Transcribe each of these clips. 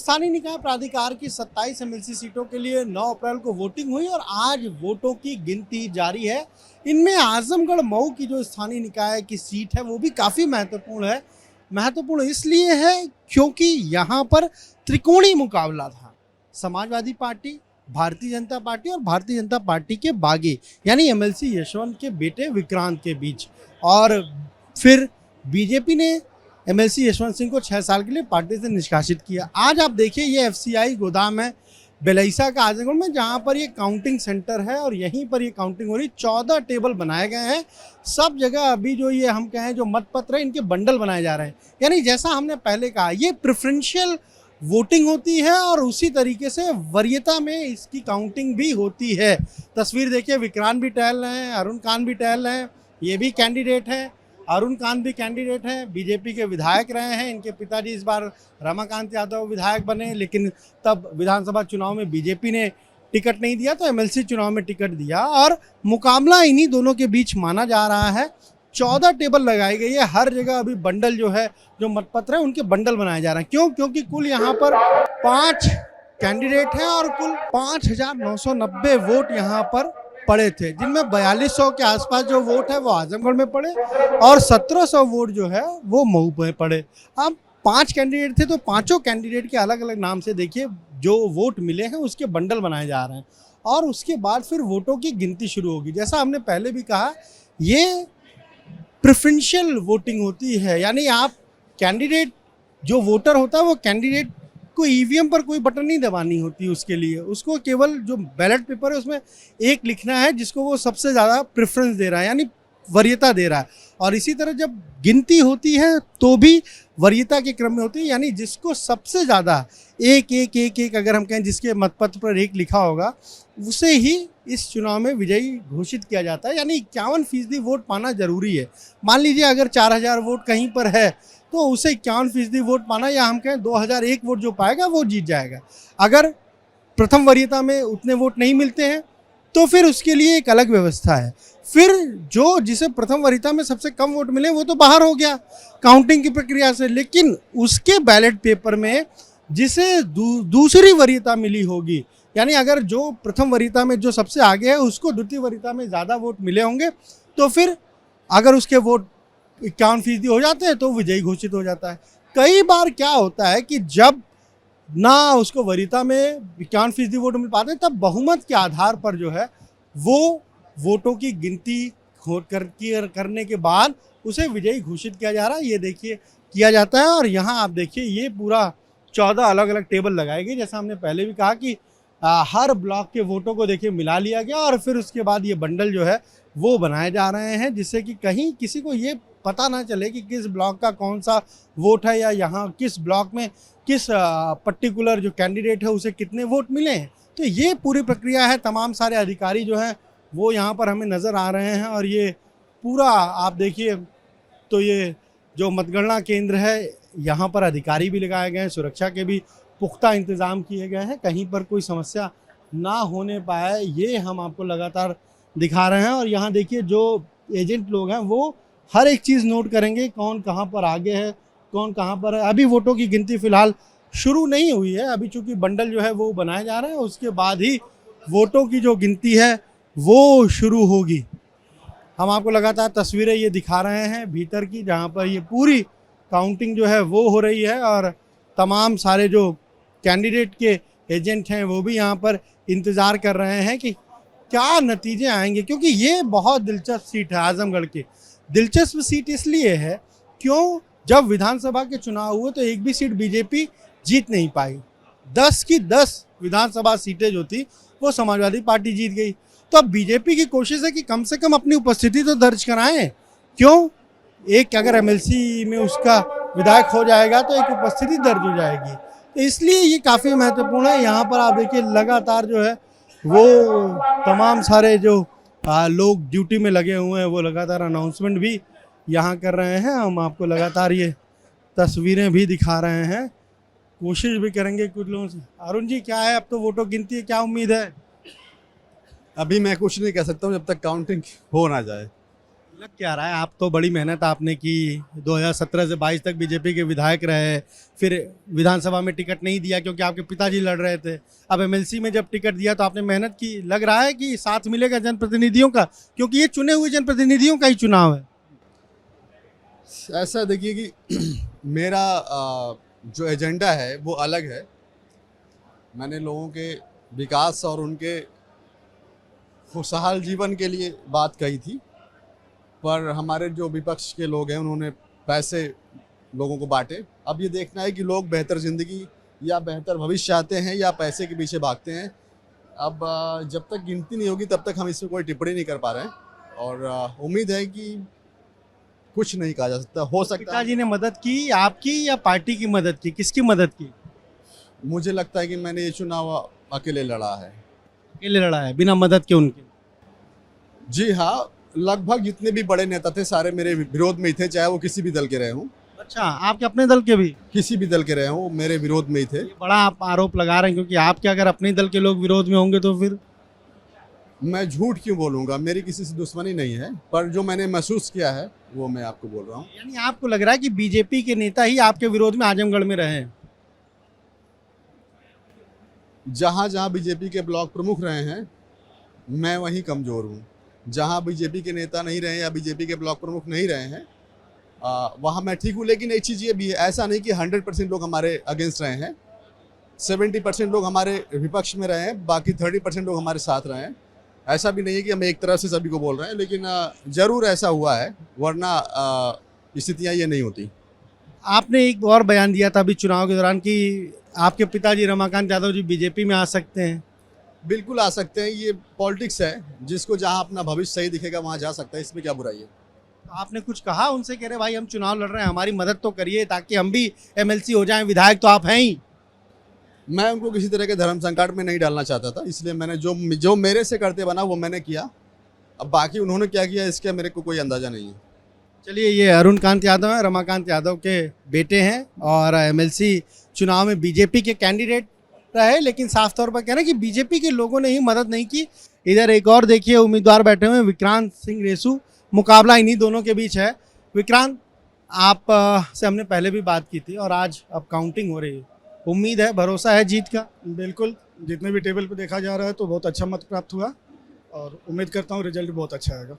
स्थानीय निकाय प्राधिकार की 27 एमएलसी सीटों के लिए 9 अप्रैल को वोटिंग हुई और आज वोटों की गिनती जारी है। इनमें आजमगढ़ मऊ की जो स्थानीय निकाय की सीट है वो भी काफ़ी महत्वपूर्ण है। महत्वपूर्ण इसलिए है क्योंकि यहाँ पर त्रिकोणीय मुकाबला था। समाजवादी पार्टी, भारतीय जनता पार्टी और भारतीय जनता पार्टी के बागी यानी एमएलसी यशवंत के बेटे विक्रांत के बीच, और फिर बीजेपी ने एमएलसी यशवंत सिंह को 6 साल के लिए पार्टी से निष्कासित किया। आज आप देखिए ये एफसीआई गोदाम है बेलैसा का आजमगढ़ में, जहां पर ये काउंटिंग सेंटर है और यहीं पर ये काउंटिंग हो रही। 14 टेबल बनाए गए हैं सब जगह। अभी जो ये हम कहें जो मतपत्र है इनके बंडल बनाए जा रहे हैं। यानी जैसा हमने पहले कहा ये प्रेफरेंशियल वोटिंग होती है और उसी तरीके से वरीयता में इसकी काउंटिंग भी होती है। तस्वीर देखिए, विक्रांत भी टहल रहे हैं, अरुण कांत भी टहल रहे हैं, ये भी कैंडिडेट हैं। अरुण कांत भी कैंडिडेट हैं, बीजेपी के विधायक रहे हैं। इनके पिताजी इस बार रमाकांत यादव विधायक बने, लेकिन तब विधानसभा चुनाव में बीजेपी ने टिकट नहीं दिया तो एमएलसी चुनाव में टिकट दिया और मुकाबला इन्हीं दोनों के बीच माना जा रहा है। 14 टेबल लगाई गई है हर जगह। अभी बंडल जो है, जो मतपत्र है उनके बंडल बनाए जा रहे हैं। क्यों? क्योंकि कुल यहाँ पर 5 कैंडिडेट हैं और कुल 5,990 वोट यहाँ पर पड़े थे, जिनमें 4200 के आसपास जो वोट है वो आजमगढ़ में पड़े और 1700 वोट जो है वो मऊ में पड़े। अब 5 कैंडिडेट थे तो पांचों कैंडिडेट के अलग अलग नाम से देखिए जो वोट मिले हैं उसके बंडल बनाए जा रहे हैं और उसके बाद फिर वोटों की गिनती शुरू होगी। जैसा हमने पहले भी कहा, ये प्रेफरेंशियल वोटिंग होती है, यानी आप कैंडिडेट जो वोटर होता है वो कैंडिडेट को ईवीएम पर कोई बटन नहीं दबानी होती उसके लिए, उसको केवल जो बैलेट पेपर है उसमें एक लिखना है जिसको वो सबसे ज़्यादा प्रेफरेंस दे रहा है, यानी वरीयता दे रहा है। और इसी तरह जब गिनती होती है तो भी वरीयता के क्रम में होती है, यानी जिसको सबसे ज़्यादा एक अगर हम कहें जिसके मतपत्र पर एक लिखा होगा उसे ही इस चुनाव में विजयी घोषित किया जाता है। यानी 51% वोट पाना जरूरी है। मान लीजिए अगर 4000 वोट कहीं पर है तो उसे 51% वोट पाना, या हम कहें 2001 वोट जो पाएगा वो जीत जाएगा। अगर प्रथम वरीयता में उतने वोट नहीं मिलते हैं तो फिर उसके लिए एक अलग व्यवस्था है। फिर जो जिसे प्रथम वरीयता में सबसे कम वोट मिले वो तो बाहर हो गया काउंटिंग की प्रक्रिया से, लेकिन उसके बैलेट पेपर में जिसे दूसरी वरीयता मिली होगी, यानी अगर जो प्रथम वरीयता में जो सबसे आगे है उसको द्वितीय वरीयता में ज़्यादा वोट मिले होंगे तो फिर अगर उसके वोट 51% हो जाते हैं तो विजयी घोषित हो जाता है। कई बार क्या होता है कि जब ना उसको वरीयता में 51% वोट मिल पाते तब बहुमत के आधार पर जो है वो वोटों की गिनती करने के बाद उसे विजयी घोषित किया जा रहा है। ये देखिए किया जाता है और यहाँ आप देखिए ये पूरा 14 अलग अलग टेबल लगाए गए। जैसा हमने पहले भी कहा कि हर ब्लॉक के वोटों को देखिए मिला लिया गया और फिर उसके बाद ये बंडल जो है वो बनाए जा रहे हैं, जिससे कि कहीं किसी को ये पता ना चले कि किस ब्लॉक का कौन सा वोट है या यहाँ किस ब्लॉक में किस पर्टिकुलर जो कैंडिडेट है उसे कितने वोट मिले हैं। तो ये पूरी प्रक्रिया है। तमाम सारे अधिकारी जो हैं वो यहाँ पर हमें नज़र आ रहे हैं और ये पूरा आप देखिए तो ये जो मतगणना केंद्र है यहाँ पर अधिकारी भी लगाए गए हैं, सुरक्षा के भी पुख्ता इंतज़ाम किए गए हैं, कहीं पर कोई समस्या ना होने पाए ये हम आपको लगातार दिखा रहे हैं। और यहाँ देखिए जो एजेंट लोग हैं वो हर एक चीज़ नोट करेंगे, कौन कहाँ पर आगे है, कौन कहाँ पर है। अभी वोटों की गिनती फिलहाल शुरू नहीं हुई है, अभी चूँकि बंडल जो है वो बनाए जा रहे हैं, उसके बाद ही वोटों की जो गिनती है वो शुरू होगी। हम आपको लगातार तस्वीरें ये दिखा रहे हैं भीतर की, जहाँ पर ये पूरी काउंटिंग जो है वो हो रही है और तमाम सारे जो कैंडिडेट के एजेंट हैं वो भी यहाँ पर इंतज़ार कर रहे हैं कि क्या नतीजे आएंगे, क्योंकि ये बहुत दिलचस्प सीट है आजमगढ़ की। दिलचस्प सीट इसलिए है क्यों, जब विधानसभा के चुनाव हुए तो एक भी सीट बीजेपी जीत नहीं पाई। 10 की 10 विधानसभा सीटें जो थी वो समाजवादी पार्टी जीत गई। तो अब बीजेपी की कोशिश है कि कम से कम अपनी उपस्थिति तो दर्ज कराएं। क्यों? एक अगर एमएलसी में उसका विधायक हो जाएगा तो एक उपस्थिति दर्ज हो जाएगी, तो इसलिए ये काफ़ी महत्वपूर्ण है। यहाँ पर आप देखिए लगातार जो है वो तमाम सारे जो लोग ड्यूटी में लगे हुए हैं वो लगातार अनाउंसमेंट भी यहाँ कर रहे हैं। हम आपको लगातार ये तस्वीरें भी दिखा रहे हैं, कोशिश भी करेंगे कुछ लोगों से। अरुण जी क्या है, अब तो वोटों गिनती है, क्या उम्मीद है? अभी मैं कुछ नहीं कह सकता हूँ जब तक काउंटिंग हो ना जाए। लग क्या रहा है, आप तो बड़ी मेहनत आपने की, 2017 से 22 तक बीजेपी के विधायक रहे, फिर विधानसभा में टिकट नहीं दिया क्योंकि आपके पिताजी लड़ रहे थे, अब एमएलसी में जब टिकट दिया तो आपने मेहनत की, लग रहा है कि साथ मिलेगा जनप्रतिनिधियों का, क्योंकि ये चुने हुए जनप्रतिनिधियों का ही चुनाव है। ऐसा देखिए कि मेरा जो एजेंडा है वो अलग है। मैंने लोगों के विकास और उनके खुशहाल जीवन के लिए बात कही थी, पर हमारे जो विपक्ष के लोग हैं उन्होंने पैसे लोगों को बांटे। अब ये देखना है कि लोग बेहतर ज़िंदगी या बेहतर भविष्य चाहते हैं या पैसे के पीछे भागते हैं। अब जब तक गिनती नहीं होगी तब तक हम इसमें कोई टिप्पणी नहीं कर पा रहे हैं, और उम्मीद है कि कुछ नहीं कहा जा सकता। हो सकता है पिताजी ने मदद की आपकी या पार्टी की मदद की, किसकी मदद की? मुझे लगता है कि मैंने ये चुनाव अकेले लड़ा है। अकेले लड़ा है बिना मदद के उनके? जी हाँ, लगभग जितने भी बड़े नेता थे सारे मेरे विरोध में ही थे, चाहे वो किसी भी दल के रहे हों। अच्छा, आपके अपने दल के भी? किसी भी दल के रहे हों, मेरे विरोध में ही थे। ये बड़ा आप आरोप लगा रहे हैं, क्योंकि आपके अगर अपने दल के लोग विरोध में होंगे तो फिर? मैं झूठ क्यों बोलूँगा, मेरी किसी से दुश्मनी नहीं है, पर जो मैंने महसूस किया है वो मैं आपको बोल रहा हूँ। यानी आपको लग रहा है कि बीजेपी के नेता ही आपके विरोध में आजमगढ़ में रहे हैं? जहाँ जहाँ बीजेपी के ब्लॉक प्रमुख रहे हैं मैं वहीं कमज़ोर हूँ। जहाँ बीजेपी के नेता नहीं रहे या बीजेपी के ब्लॉक प्रमुख नहीं रहे हैं वहाँ मैं ठीक हूँ। लेकिन एक चीज़ ये भी है, ऐसा नहीं कि 100% लोग हमारे अगेंस्ट रहे हैं। 70% लोग हमारे विपक्ष में रहे हैं, बाकी 30% लोग हमारे साथ रहे हैं। ऐसा भी नहीं है कि हम एक तरफ से सभी को बोल रहे हैं, लेकिन ज़रूर ऐसा हुआ है, वरना स्थितियाँ ये नहीं होती। आपने एक और बयान दिया था अभी चुनाव के दौरान कि आपके पिताजी रमाकांत यादव जी बीजेपी में आ सकते हैं। बिल्कुल आ सकते हैं, ये पॉलिटिक्स है, जिसको जहाँ अपना भविष्य सही दिखेगा वहाँ जा सकता है, इसमें क्या बुराई है। तो आपने कुछ कहा उनसे, कह रहे भाई हम चुनाव लड़ रहे हैं, हमारी मदद तो करिए ताकि हम भी एमएलसी हो जाएं, विधायक तो आप हैं ही। मैं उनको किसी तरह के धर्म संकट में नहीं डालना चाहता था, इसलिए मैंने जो मेरे से करते बना वो मैंने किया। अब बाकी उन्होंने क्या किया इसका मेरे को कोई अंदाज़ा नहीं है। चलिए, ये अरुण कांत यादव हैं, रमाकांत यादव के बेटे हैं और एमएलसी चुनाव में बीजेपी के कैंडिडेट रहे, लेकिन साफ तौर पर कह रहे हैं कि बीजेपी के लोगों ने ही मदद नहीं की। इधर एक और देखिए उम्मीदवार बैठे हुए हैं, विक्रांत सिंह रेसू, मुकाबला इन्हीं दोनों के बीच है। विक्रांत, आप से हमने पहले भी बात की थी और आज अब काउंटिंग हो रही है, उम्मीद है, भरोसा है जीत का? बिल्कुल, जितने भी टेबल पे देखा जा रहा है तो बहुत अच्छा मत प्राप्त हुआ और उम्मीद करता हूँ रिजल्ट बहुत अच्छा आएगा।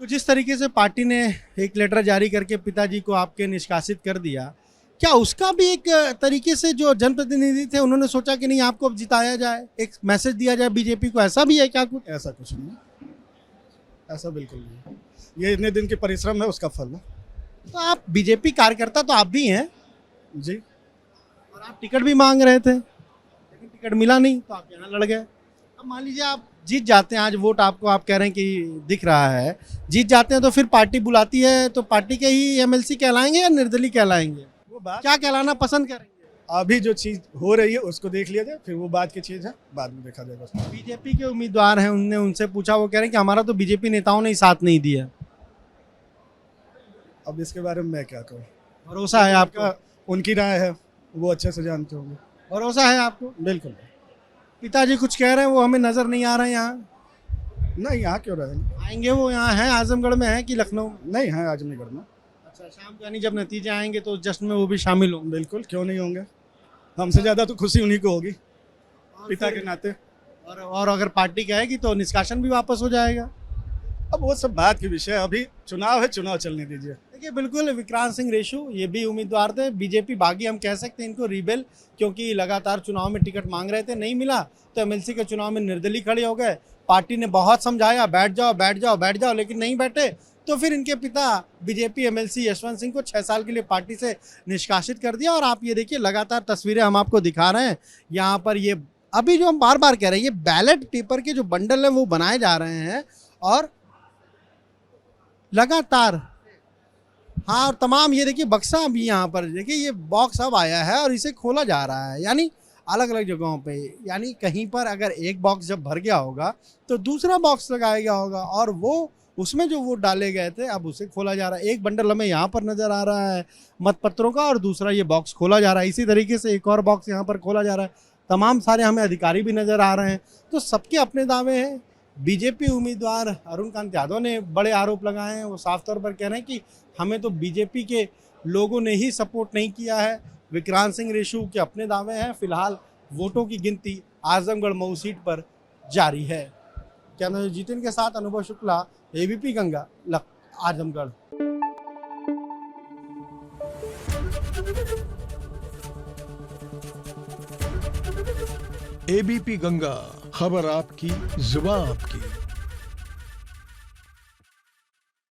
तो जिस तरीके से पार्टी ने एक लेटर जारी करके पिताजी को आपके निष्कासित कर दिया, क्या उसका भी एक तरीके से जो जनप्रतिनिधि थे उन्होंने सोचा कि नहीं आपको अब जिताया जाए, एक मैसेज दिया जाए बीजेपी को, ऐसा भी है क्या कुछ? ऐसा कुछ नहीं है, ऐसा बिल्कुल नहीं है। ये इतने दिन के परिश्रम है उसका फल है। तो आप बीजेपी कार्यकर्ता तो आप भी हैं जी, और आप टिकट भी मांग रहे थे, लेकिन टिकट मिला नहीं तो आप यहाँ लड़ गए। अब मान लीजिए आप जीत जाते हैं, आज वोट आपको, आप कह रहे हैं कि दिख रहा है, जीत जाते हैं तो फिर पार्टी बुलाती है तो पार्टी के ही एमएलसी कहलाएंगे या निर्दलीय कहलाएंगे? वो बात क्या कहलाना पसंद करेंगे? अभी जो चीज़ हो रही है उसको देख लिया जाए, फिर वो बात की चीज़ है, बाद में देखा जाएगा। बीजेपी के उम्मीदवार हैं, उनने उनसे पूछा, वो कह रहे हैं कि हमारा तो बीजेपी नेताओं ने ही साथ नहीं दिया। अब इसके बारे में मैं क्या कहूँ, भरोसा है आपका? उनकी राय है, वो अच्छे से जानते होंगे। भरोसा है आपको? बिल्कुल पिताजी कुछ कह रहे हैं, वो हमें नजर नहीं आ रहे हैं यहाँ। नहीं, यहाँ क्यों रहेंगे? आएंगे, वो यहाँ हैं, आजमगढ़ में है कि लखनऊ? नहीं है आजमगढ़ में। अच्छा, शाम को यानी जब नतीजे आएंगे तो उस जश्न में वो भी शामिल होंगे? बिल्कुल, क्यों नहीं होंगे, हमसे ज़्यादा तो खुशी उन्हीं को होगी पिता के नाते। और अगर पार्टी कहेगी तो निष्कासन भी वापस हो जाएगा। अब वो सब बात की विषय है, अभी चुनाव है, चुनाव चलने दीजिए। देखिए, बिल्कुल विक्रांत सिंह रेशू ये भी उम्मीदवार थे, बीजेपी बागी हम कह सकते हैं इनको, रिबेल, क्योंकि लगातार चुनाव में टिकट मांग रहे थे, नहीं मिला तो एमएलसी के चुनाव में निर्दलीय खड़े हो गए। पार्टी ने बहुत समझाया, बैठ जाओ बैठ जाओ बैठ जाओ, लेकिन नहीं बैठे, तो फिर इनके पिता बीजेपी एमएलसी यशवंत सिंह को 6 साल के लिए पार्टी से निष्कासित कर दिया। और आप ये देखिए, लगातार तस्वीरें हम आपको दिखा रहे हैं यहाँ पर, ये अभी जो हम बार बार कह रहे हैं, ये बैलेट पेपर के जो बंडल है वो बनाए जा रहे हैं और लगातार, हाँ, और तमाम ये देखिए बक्सा अभी यहाँ पर देखिए, ये बॉक्स अब आया है और इसे खोला जा रहा है, यानी अलग अलग जगहों पे, यानी कहीं पर अगर एक बॉक्स जब भर गया होगा तो दूसरा बॉक्स लगाया गया होगा और वो उसमें जो वोट डाले गए थे अब उसे खोला जा रहा है। एक बंडल हमें यहाँ पर नज़र आ रहा है मतपत्रों का और दूसरा ये बॉक्स खोला जा रहा है, इसी तरीके से एक और बॉक्स यहाँ पर खोला जा रहा है। तमाम सारे हमें अधिकारी भी नज़र आ रहे हैं, तो सबके अपने दावे हैं बीजेपी उम्मीदवार अरुण कांत यादव ने बड़े आरोप लगाए हैं। वो साफ तौर पर कह रहे हैं कि हमें तो बीजेपी के लोगों ने ही सपोर्ट नहीं किया है। विक्रांत सिंह रेशू के अपने दावे हैं। फिलहाल वोटों की गिनती आजमगढ़ मऊ सीट पर जारी है। कैमरा जितिन के साथ अनुभव शुक्ला, एबीपी गंगा, आजमगढ़। एबीपी गंगा, खबर आपकी, जुबान आपकी।